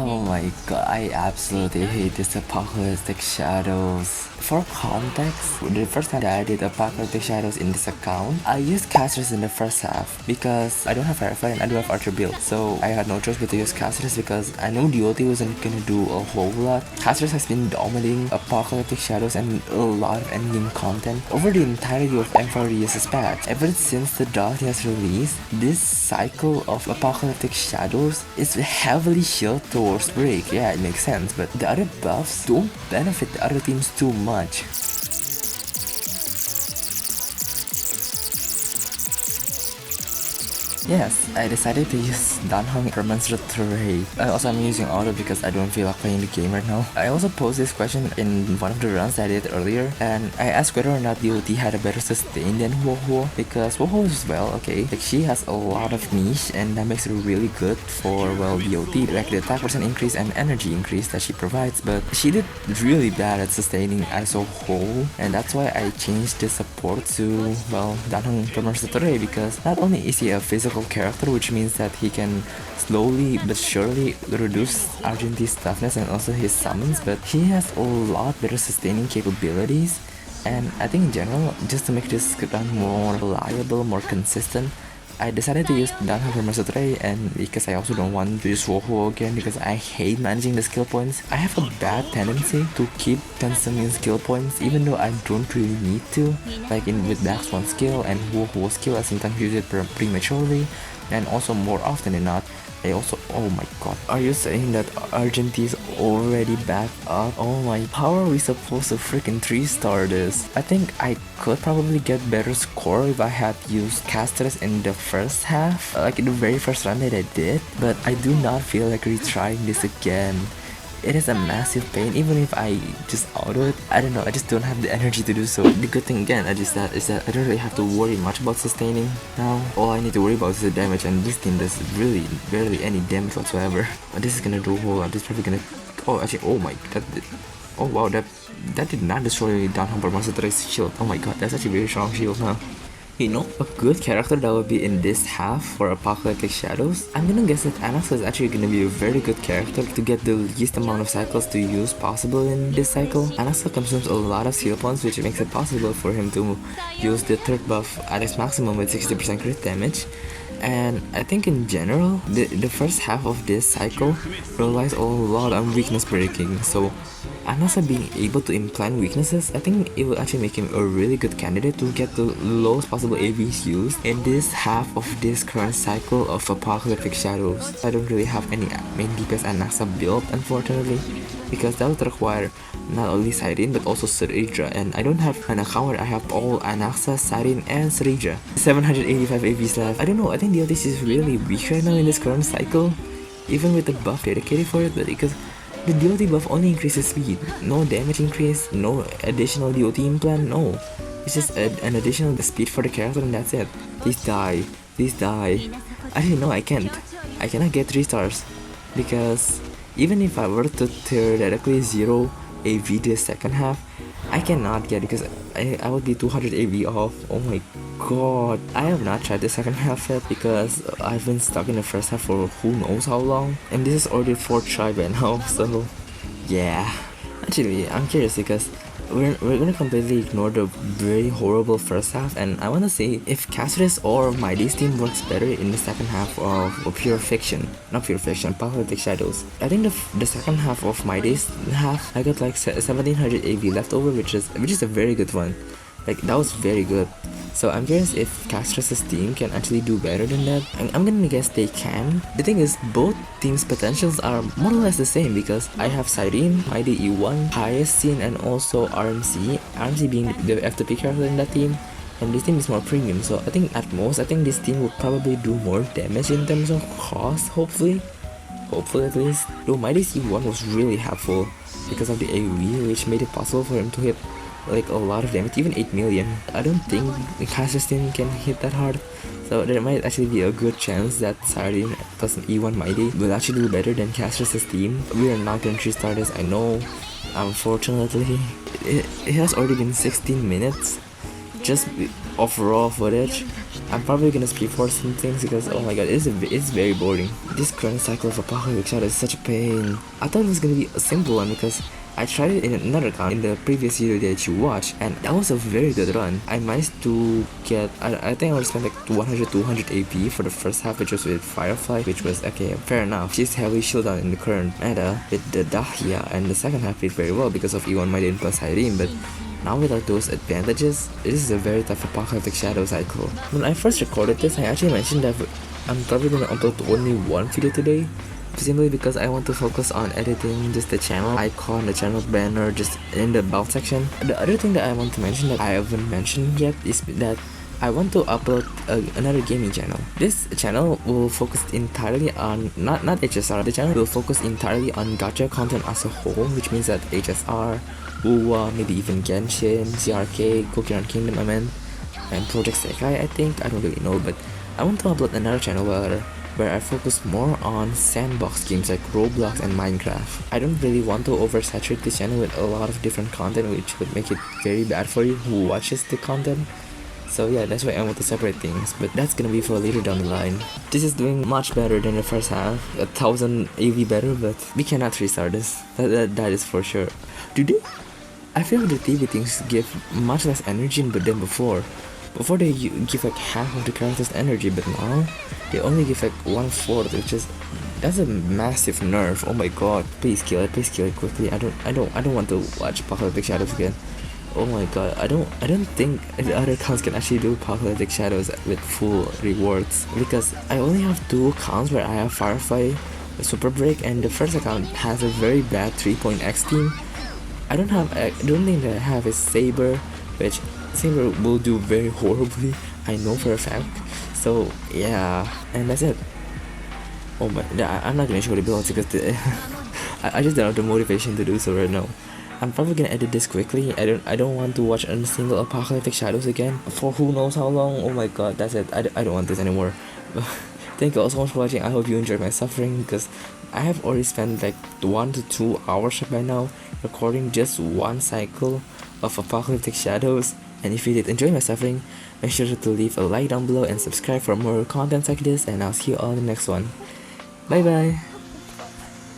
Oh my god, I absolutely hate this Apocalyptic Shadows. For context, the first time that I did Apocalyptic Shadows in this account, I used casters in the first half because I don't have Firefly and I do have Archer build. So I had no choice but to use casters because I know DOT wasn't gonna do a whole lot. Casters has been dominating Apocalyptic Shadows and a lot of endgame content over the entirety of M4ES's patch. Ever since the DOT has released, this cycle of Apocalyptic Shadows is heavily shielded towards break. Yeah, it makes sense, but the other buffs don't benefit the other teams too much. Yes, I decided to use Danhong for Monster Terrain. Also, I'm using Auto because I don't feel like playing the game right now. I also posed this question in one of the runs I did earlier, and I asked whether or not DOT had a better sustain than Woho, because Woho is, well, okay, like she has a lot of niche and that makes her really good for, well, DOT, like the attack percent increase and energy increase that she provides, but she did really bad at sustaining as a whole, and that's why I changed the support to, well, Danhong for Monster Terrain, because not only is he a physical character, which means that he can slowly but surely reduce Argent's toughness and also his summons, but he has a lot better sustaining capabilities. And I think in general, just to make this run more reliable, more consistent, I decided to use Danha for Mercedes, and because I also don't want to use Woho again because I hate managing the skill points. I have a bad tendency to keep consuming skill points even though I don't really need to. Like with Dax 1 skill and Woho skill, I sometimes use it prematurely, and also more often than not, I also, oh my god, are you saying that Argent is already back up? Oh my, how are we supposed to freaking 3-star this? I think I could probably get better score if I had used casters in the first half, like in the very first run that I did, but I do not feel like retrying this again. It is a massive pain, even if I just auto it. I don't know, I just don't have the energy to do so. The good thing again is that I don't really have to worry much about sustaining now. All I need to worry about is the damage, and this team does really barely any damage whatsoever. This is gonna do a whole lot. This is probably gonna... Oh, actually, oh my, oh wow, that did not destroy Downhumper Monster's shield. Oh my god, that's actually a very strong shield, huh? You know, a good character that would be in this half for Apocalyptic Shadows, I'm gonna guess that Anax is actually gonna be a very good character to get the least amount of cycles to use possible in this cycle. Anax consumes a lot of skill points, which makes it possible for him to use the third buff at its maximum with 60% crit damage. And I think in general, the first half of this cycle relies a lot on weakness breaking, so Anasa being able to implant weaknesses, I think it will actually make him a really good candidate to get the lowest possible AVs used in this half of this current cycle of Apocalyptic Shadows. I don't really have any main DPS Anasa build, unfortunately, because that would require not only Siren but also Seridra, and I don't have an account where I have all Anaxa, Siren, and Seridra. 785 AVs left. I don't know, I think DLTC is really weak right now in this current cycle, even with the buff dedicated for it, but because the DOT buff only increases speed, no damage increase, no additional DOT implant, no. It's just an additional speed for the character and that's it. Please die, please die. Actually no, I can't. I cannot get 3 stars because even if I were to theoretically 0 AV this second half, I cannot get because I would be 200 AV off. Oh my god. I have not tried the second half yet because I've been stuck in the first half for who knows how long. And this is already 4th try by now, so yeah. Actually, I'm curious because we're gonna completely ignore the very horrible first half, and I wanna see if Cassius or Mighty's team works better in the second half of Pure Fiction. Not Pure Fiction, Apocalyptic Shadows. I think the second half of Mighty's half, I got like 1700 AV left over, which is a very good one. Like, that was very good. So I'm curious if Castrus's team can actually do better than that. I'm gonna guess they can. The thing is, both teams' potentials are more or less the same because I have Siren, Mighty E1, highest scene, and also RMC. RMC being the FTP character in that team. And this team is more premium, so I think at most, I think this team will probably do more damage in terms of cost, hopefully. Hopefully at least. Though Mighty E1 was really helpful because of the AoE, which made it possible for him to hit like a lot of damage, even 8 million. I don't think the Cassius team can hit that hard, so there might actually be a good chance that Siren plus an E1 Mighty will actually do better than Cassius' team. We are not going to 3-star this, I know. Unfortunately, it has already been 16 minutes just of raw footage, I'm probably gonna speed for some things because oh my god, it's very boring. This current cycle of Apocalyptic Shadow is such a pain. I thought it was gonna be a simple one because I tried it in another account in the previous video that you watched, and that was a very good run. I managed to get, I think I would spend like 100-200 AP for the first half, which was with Firefly, which was okay, fair enough. She's heavily shielded down in the current meta with the Dahlia, and the second half did very well because of E1 Maiden plus Irene, but now without those advantages, this is a very tough Apocalyptic Shadow cycle. When I first recorded this, I actually mentioned that I'm probably gonna upload only one video today, simply because I want to focus on editing just the channel icon, the channel banner, just in the about section. The other thing that I want to mention that I haven't mentioned yet is that I want to upload another gaming channel. This channel will focus entirely on, not HSR, the channel will focus entirely on gacha content as a whole, which means that HSR, UWA, maybe even Genshin, CRK, Cookie Run Kingdom, and Project Sekai, I think, I don't really know, but I want to upload another channel where I focus more on sandbox games like Roblox and Minecraft. I don't really want to oversaturate this channel with a lot of different content, which would make it very bad for you who watches the content. So yeah, that's why I want to separate things, but that's gonna be for later down the line. This is doing much better than the first half, 1000 AV better, but we cannot restart this. That is for sure. Today, I feel the TV things give much less energy than before. Before they give like half of the character's energy, but now they only give like 1/4, which is, that's a massive nerf. Oh my god! Please kill it quickly. I don't want to watch Apocalyptic Shadows again. Oh my god! I don't think the other accounts can actually do Apocalyptic Shadows with full rewards, because I only have 2 accounts where I have Firefly, Super Break, and the first account has a very bad 3-point-X team. The only thing that I have is Saber, which Saber will do very horribly, I know for a fact. So yeah, and that's it. Oh my, I'm not gonna show the builds because I just don't have the motivation to do so right now. I'm probably gonna edit this quickly. I don't want to watch a single Apocalyptic Shadows again for who knows how long. Oh my god, that's it. I don't want this anymore. Thank you all so much for watching. I hope you enjoyed my suffering, because I have already spent like 1 to 2 hours by now recording just one cycle of Apocalyptic Shadows. And if you did enjoy my suffering, make sure to leave a like down below and subscribe for more content like this, and I'll see you all in the next one. Bye bye!